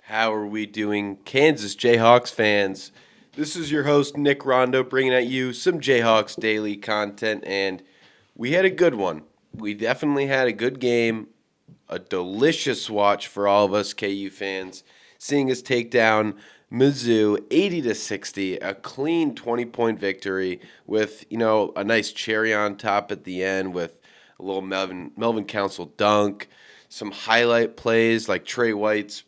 How are we doing, Kansas Jayhawks fans? This is your host, Nick Rondeau, bringing at you some Jayhawks Daily content, and we had a good one. We definitely had a good game, a delicious watch for all of us KU fans, seeing us take down Mizzou 80 to 60, a clean 20-point victory with, a nice cherry on top at the end with a little Melvin Council dunk, some highlight plays like Trey White's,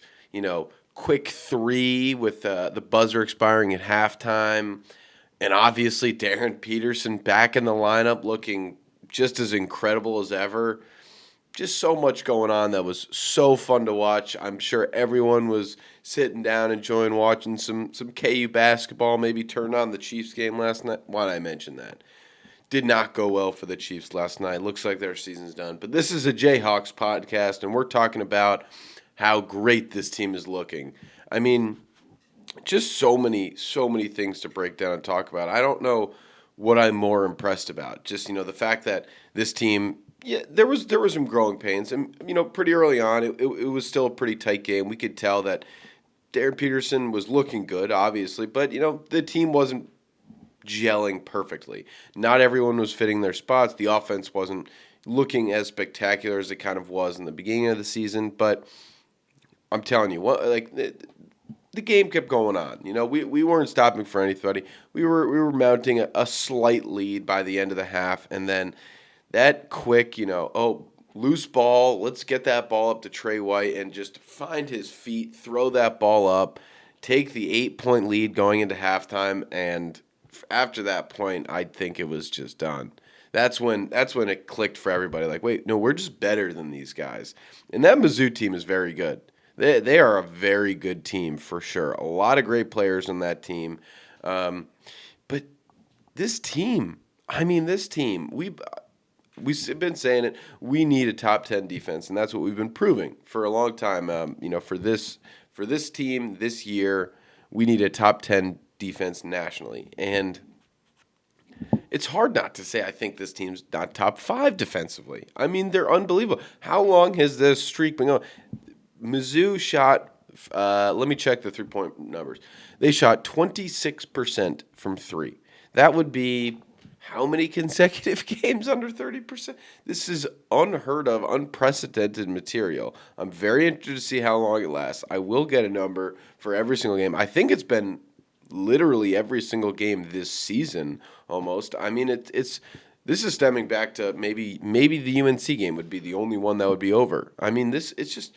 quick three with the buzzer expiring at halftime. And obviously, Darren Peterson back in the lineup looking just as incredible as ever. Just so much going on that was so fun to watch. I'm sure everyone was sitting down enjoying watching some KU basketball, maybe turned on the Chiefs game last night. Why did I mention that? Did not go well for the Chiefs last night. Looks like their season's done. But this is a Jayhawks podcast, and we're talking about how great this team is looking. I mean, just so many things to break down and talk about. I don't know what I'm more impressed about. Just the fact that this team, yeah, there was some growing pains, and pretty early on, it was still a pretty tight game. We could tell that Darren Peterson was looking good, obviously, but the team wasn't gelling perfectly. Not everyone was fitting their spots. The offense wasn't looking as spectacular as it kind of was in the beginning of the season, but I'm telling you, the game kept going on. We weren't stopping for anybody. We were mounting a slight lead by the end of the half, and then that quick, loose ball. Let's get that ball up to Trey White and just find his feet, throw that ball up, take the 8-point lead going into halftime, and after that point, I think it was just done. That's when it clicked for everybody. Like, wait, no, we're just better than these guys, and that Mizzou team is very good. They are a very good team for sure. A lot of great players on that team. But this team, we've been saying it. We need a top 10 defense, and that's what we've been proving for a long time. For this team this year, we need a top 10 defense nationally, and it's hard not to say I think this team's not top 5 defensively. I mean, they're unbelievable. How long has this streak been going? Mizzou shot, let me check the 3-point numbers. They shot 26% from three. That would be how many consecutive games under 30%? This is unheard of, unprecedented material. I'm very interested to see how long it lasts. I will get a number for every single game. I think it's been literally every single game this season almost. I mean, it's this is stemming back to maybe the UNC game would be the only one that would be over. I mean, it's just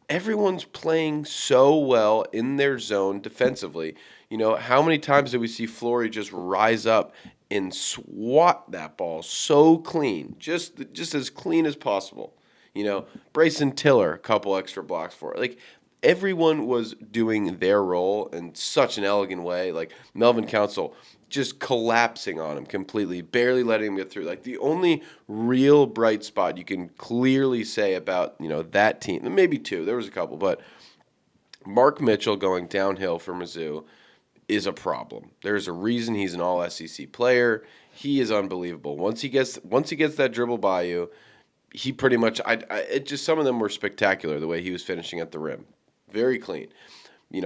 everyone's playing so well in their zone defensively. How many times did we see Flory just rise up and swat that ball so clean, just as clean as possible? Bryson Tiller, a couple extra blocks for it. Like, everyone was doing their role in such an elegant way. Like, Melvin Council just collapsing on him completely, barely letting him get through. Like, the only real bright spot you can clearly say about, that team, maybe two, there was a couple, but Mark Mitchell going downhill for Mizzou is a problem. There's a reason he's an all SEC player. He is unbelievable. Once he gets that dribble by you, he pretty much it just some of them were spectacular the way he was finishing at the rim. Very clean.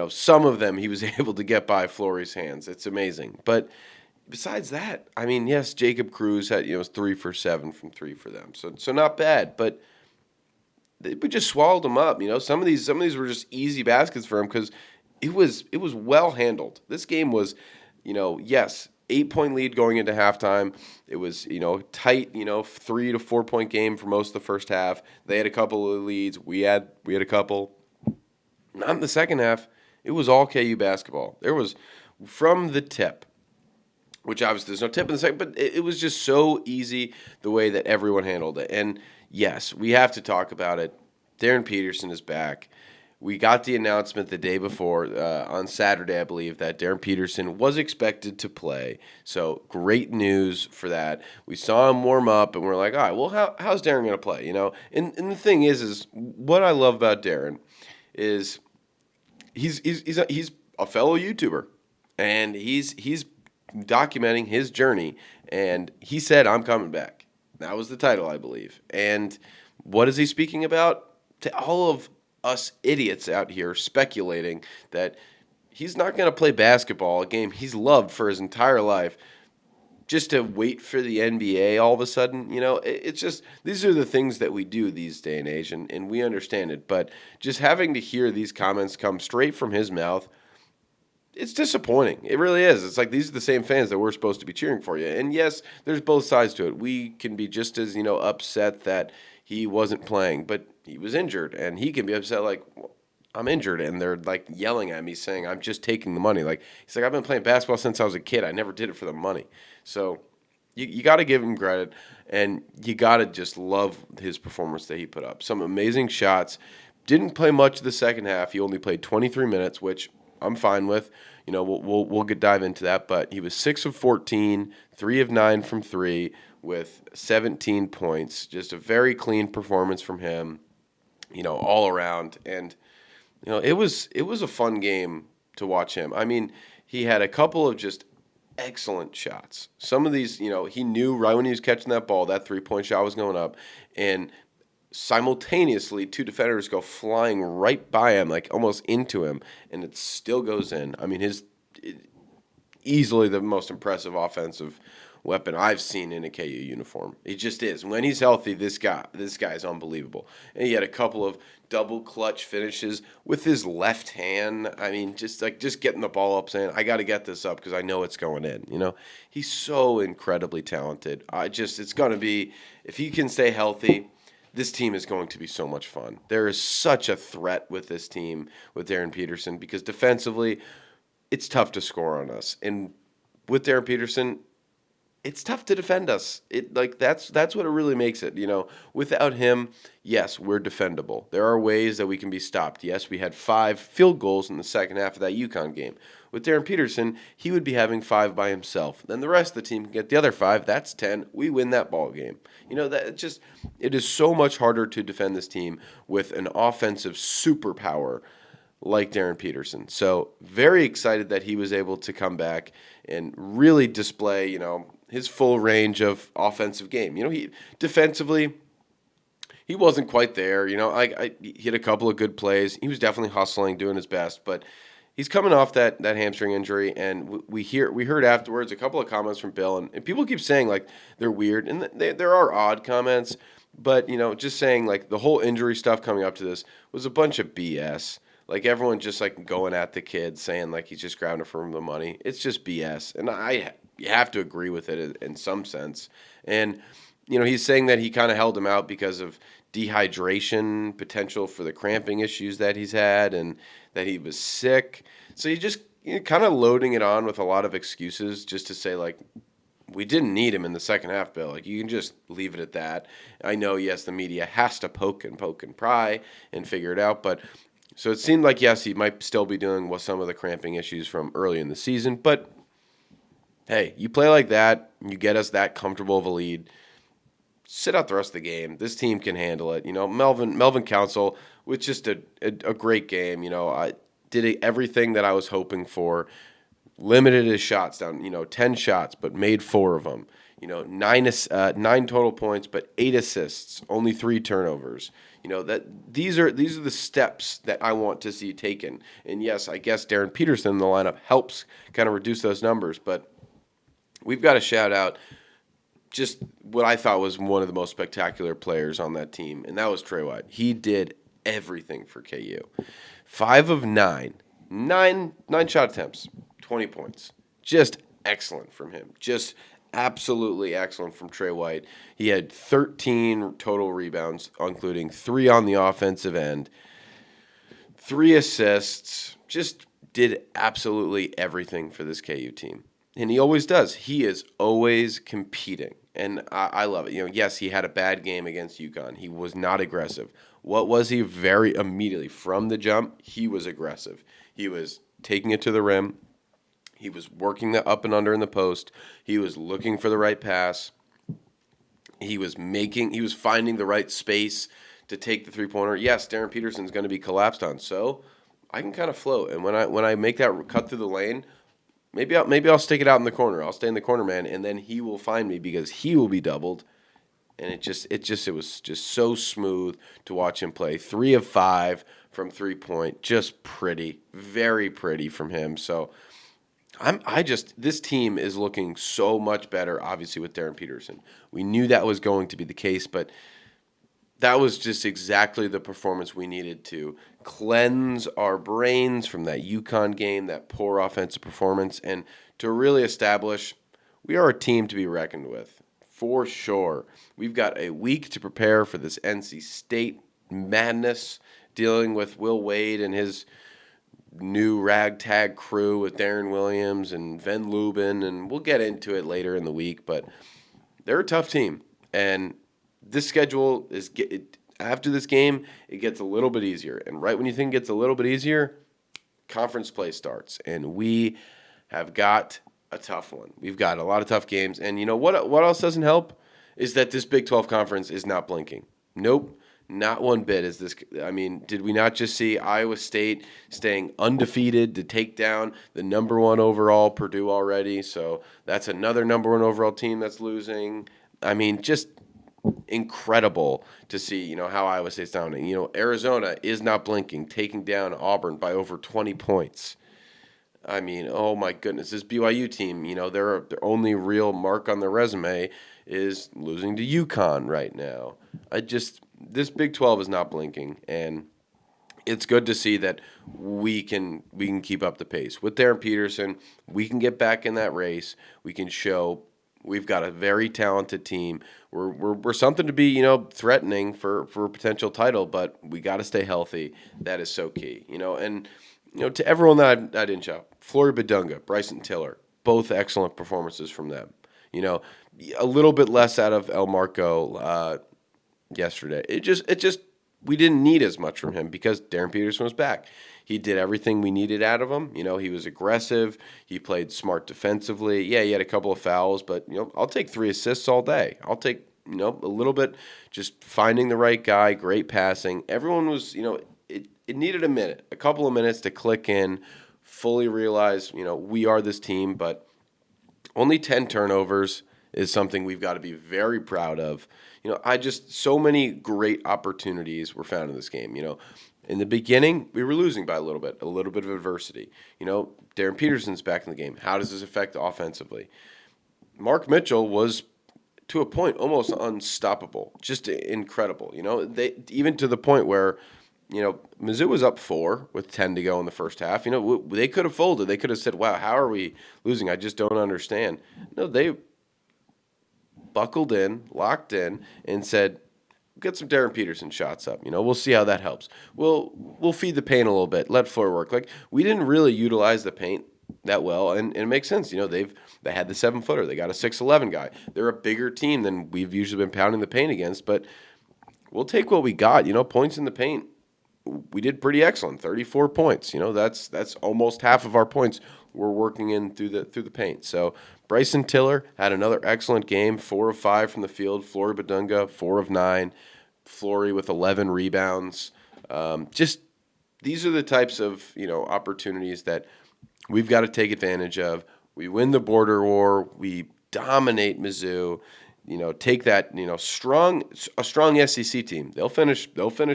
Some of them he was able to get by Flory's hands. It's amazing. But besides that, I mean, yes, Jacob Cruz had, was 3 for 7 from 3 for them. So not bad, but we just swallowed them up. Some of these were just easy baskets for him because it was well handled. This game was, yes, 8-point lead going into halftime. It was, tight, 3 to 4 point game for most of the first half. They had a couple of leads. We had a couple. Not in the second half. It was all KU basketball. There was, from the tip, which obviously there's no tip in the second, but it was just so easy the way that everyone handled it. And yes, we have to talk about it. Darren Peterson is back. We got the announcement the day before, on Saturday, I believe, that Darren Peterson was expected to play. So great news for that. We saw him warm up, and we're like, all right, well, how's Darren going to play? And the thing is what I love about Darren is he's a fellow YouTuber, and he's documenting his journey, and he said, I'm coming back. That was the title, I believe. And what is he speaking about? To all of us idiots out here speculating that he's not going to play basketball, a game he's loved for his entire life, just to wait for the NBA all of a sudden. It's just, these are the things that we do these day and age, and we understand it. But just having to hear these comments come straight from his mouth, it's disappointing. It really is. It's like, these are the same fans that we're supposed to be cheering for you. And yes, there's both sides to it. We can be just as, upset that he wasn't playing, but he was injured, and he can be upset like, I'm injured, and they're like yelling at me saying I'm just taking the money. Like, he's like, I've been playing basketball since I was a kid. I never did it for the money. So you got to give him credit, and you got to just love his performance that he put up. Some amazing shots. Didn't play much of the second half. He only played 23 minutes, which I'm fine with. We'll dive into that. But he was 6 of 14, 3 of 9 from 3 with 17 points. Just a very clean performance from him, all around. And it was a fun game to watch him. I mean, he had a couple of just excellent shots. Some of these, he knew right when he was catching that ball, that three-point shot was going up, and simultaneously 2 defenders go flying right by him, like almost into him, and it still goes in. I mean, easily the most impressive offensive weapon I've seen in a KU uniform. He just is. When he's healthy, this guy is unbelievable. And he had a couple of double clutch finishes with his left hand. I mean, just getting the ball up, saying, I got to get this up because I know it's going in. He's so incredibly talented. It's going to be, if he can stay healthy, this team is going to be so much fun. There is such a threat with this team with Darren Peterson, because defensively, it's tough to score on us. And with Darren Peterson, it's tough to defend us. That's what it really makes it. Without him, yes, we're defendable. There are ways that we can be stopped. Yes, we had 5 field goals in the second half of that UConn game. With Darren Peterson, he would be having 5 by himself. Then the rest of the team can get the other 5. That's 10. We win that ball game. It is so much harder to defend this team with an offensive superpower like Darren Peterson. So very excited that he was able to come back and really display, his full range of offensive game. He defensively, he wasn't quite there. He had a couple of good plays. He was definitely hustling, doing his best, but he's coming off that hamstring injury, and we heard afterwards a couple of comments from Bill, and people keep saying like they're weird, and there are odd comments, but just saying like the whole injury stuff coming up to this was a bunch of BS. Like, everyone just like going at the kid, saying like he's just grabbing it from the money. It's just BS, and you have to agree with it in some sense. And he's saying that he kind of held him out because of dehydration, potential for the cramping issues that he's had, and that he was sick. So he just kind of loading it on with a lot of excuses just to say like, we didn't need him in the second half, Bill. Like, you can just leave it at that. I know, yes, the media has to poke and pry and figure it out, but so it seemed like, yes, he might still be dealing with some of the cramping issues from early in the season, but hey, you play like that, you get us that comfortable of a lead, sit out the rest of the game. This team can handle it. Melvin Council with just a great game. I did everything that I was hoping for. Limited his shots down, 10 shots, but made 4 of them. 9 total points, but 8 assists, only 3 turnovers. These are the steps that I want to see taken. And yes, I guess Darren Peterson in the lineup helps kind of reduce those numbers, but we've got to shout out just what I thought was one of the most spectacular players on that team, and that was Trey White. He did everything for KU. 5 of 9 shot attempts, 20 points. Just excellent from him. Just absolutely excellent from Trey White. He had 13 total rebounds, including 3 on the offensive end, 3 assists. Just did absolutely everything for this KU team. And he always does. He is always competing. And I love it. Yes, he had a bad game against UConn. He was not aggressive. What was he? Very immediately from the jump, he was aggressive. He was taking it to the rim. He was working the up and under in the post. He was looking for the right pass. He was finding the right space to take the three-pointer. Yes, Darren Peterson's going to be collapsed on, so I can kind of float. And when I make that cut through the lane, maybe I'll stick it out in the corner. I'll stay in the corner, man, and then he will find me because he will be doubled. and it was just so smooth to watch him play. 3 of 5 from 3-point, just pretty, very pretty from him. So this team is looking so much better, obviously, with Darren Peterson. We knew that was going to be the case, but that was just exactly the performance we needed to cleanse our brains from that UConn game, that poor offensive performance, and to really establish we are a team to be reckoned with, for sure. We've got a week to prepare for this NC State madness, dealing with Will Wade and his new ragtag crew with Darren Williams and Van Lubin, and we'll get into it later in the week, but they're a tough team, and this schedule after this game, it gets a little bit easier. And right when you think it gets a little bit easier, conference play starts. And we have got a tough one. We've got a lot of tough games. And you know what else doesn't help? Is that this Big 12 conference is not blinking. Nope. Not one bit is this. I mean, did we not just see Iowa State staying undefeated to take down the number 1 overall Purdue already? So that's another number 1 overall team that's losing. I mean, just incredible to see, how Iowa State's down. Arizona is not blinking, taking down Auburn by over 20 points. I mean, oh my goodness, this BYU team, their only real mark on their resume is losing to UConn right now. This Big 12 is not blinking, and it's good to see that we can keep up the pace. With Darren Peterson, we can get back in that race. We can show we've got a very talented team. We're something to be, threatening for a potential title, but we got to stay healthy. That is so key, And to everyone that I didn't shout, Flory Badunga, Bryson Tiller, both excellent performances from them. A little bit less out of El Marco yesterday. It just we didn't need as much from him because Darren Peterson was back. He did everything we needed out of him. He was aggressive. He played smart defensively. Yeah, he had a couple of fouls, but, I'll take 3 assists all day. I'll take, a little bit just finding the right guy, great passing. Everyone was, it needed a couple of minutes to click in, fully realize, we are this team, but only 10 turnovers is something we've got to be very proud of. So many great opportunities were found in this game. In the beginning, we were losing by a little bit of adversity. Darren Peterson's back in the game. How does this affect offensively? Mark Mitchell was, to a point, almost unstoppable, just incredible. They even to the point where, Mizzou was up 4 with 10 to go in the first half. They could have folded. They could have said, "Wow, how are we losing? I just don't understand." No, they buckled in, locked in, and said, "Get some Darren Peterson shots up. We'll see how that helps. We'll feed the paint a little bit. Let Flory work." Like, we didn't really utilize the paint that well, and it makes sense. They had the 7-footer. They got a 6'11" guy. They're a bigger team than we've usually been pounding the paint against, but we'll take what we got. Points in the paint. We did pretty excellent. 34 points. That's almost half of our points we're working in through the paint. So Bryson Tiller had another excellent game, 4 of 5 from the field. Flory Badunga, 4 of 9. Flory with 11 rebounds. These are the types of opportunities that we've got to take advantage of. We win the border war. We dominate Mizzou. Take that. A strong SEC team. They'll finish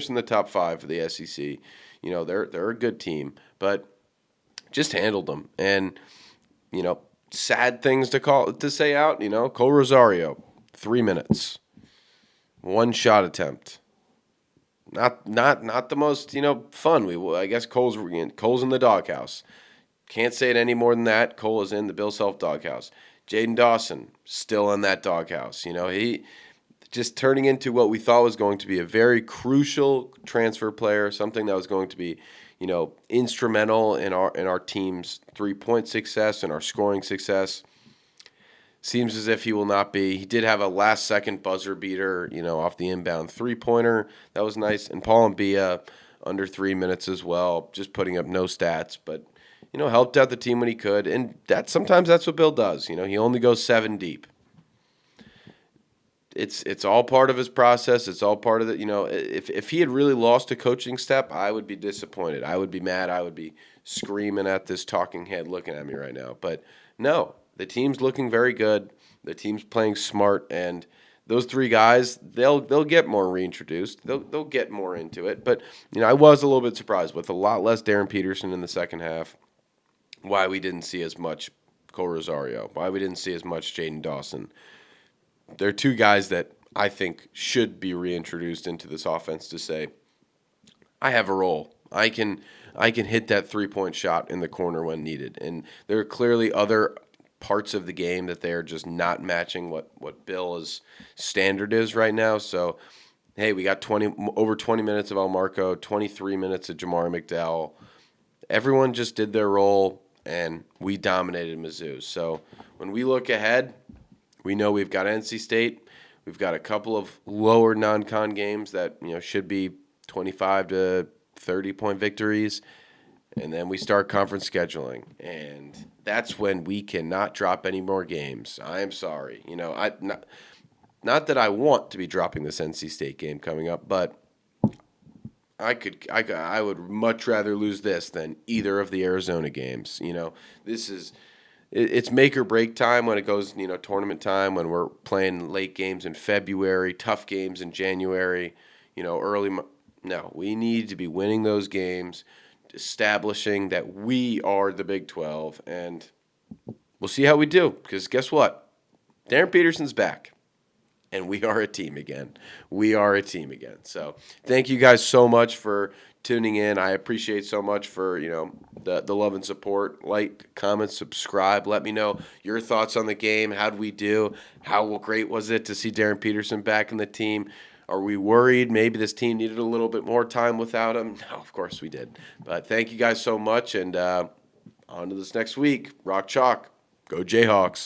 in the top 5 for the SEC. They're a good team, but just handled them. And sad things to say out. Cole Rosario, 3 minutes, 1 shot attempt. Not the most fun. I guess Cole's in the doghouse. Can't say it any more than that. Cole is in the Bill Self doghouse. Jaden Dawson still in that doghouse. He just turning into what we thought was going to be a very crucial transfer player, something that was going to be instrumental in our team's 3-point success and our scoring success. Seems as if he will not be. He did have a last-second buzzer beater, off the inbound 3-pointer. That was nice. And Paul Mbia under 3 minutes as well, just putting up no stats, but helped out the team when he could. And sometimes that's what Bill does. He only goes 7 deep. It's all part of his process. It's all part of it. If he had really lost a coaching step, I would be disappointed. I would be mad. I would be screaming at this talking head looking at me right now. But no, the team's looking very good. The team's playing smart, and those three guys, they'll get more reintroduced. They'll get more into it. But I was a little bit surprised with a lot less Darren Peterson in the second half. Why we didn't see as much Cole Rosario. Why we didn't see as much Jaden Dawson. They're two guys that I think should be reintroduced into this offense to say, I have a role. I can hit that 3-point shot in the corner when needed. And there are clearly other parts of the game that they're just not matching what Bill's standard is right now. So, hey, we got over 20 minutes of El Marco, 23 minutes of Jamari McDowell. Everyone just did their role, and we dominated Mizzou. So when we look ahead, we know we've got NC State. We've got a couple of lower non-con games that should be 25 to 30-point victories. And then we start conference scheduling, and that's when we cannot drop any more games. I am sorry. Not that I want to be dropping this NC State game coming up, but I would much rather lose this than either of the Arizona games. It's make or break time when it goes, tournament time, when we're playing late games in February, tough games in January, early. No, we need to be winning those games, establishing that we are the Big 12, and we'll see how we do, because guess what? Darren Peterson's back, and we are a team again. We are a team again. So thank you guys so much for tuning in. I appreciate so much for the love and support. Like, comment, subscribe. Let me know your thoughts on the game. How did we do? How great was it to see Darren Peterson back in the team? Are we worried maybe this team needed a little bit more time without him? No, of course we did. But thank you guys so much, and on to this next week. Rock Chalk. Go Jayhawks.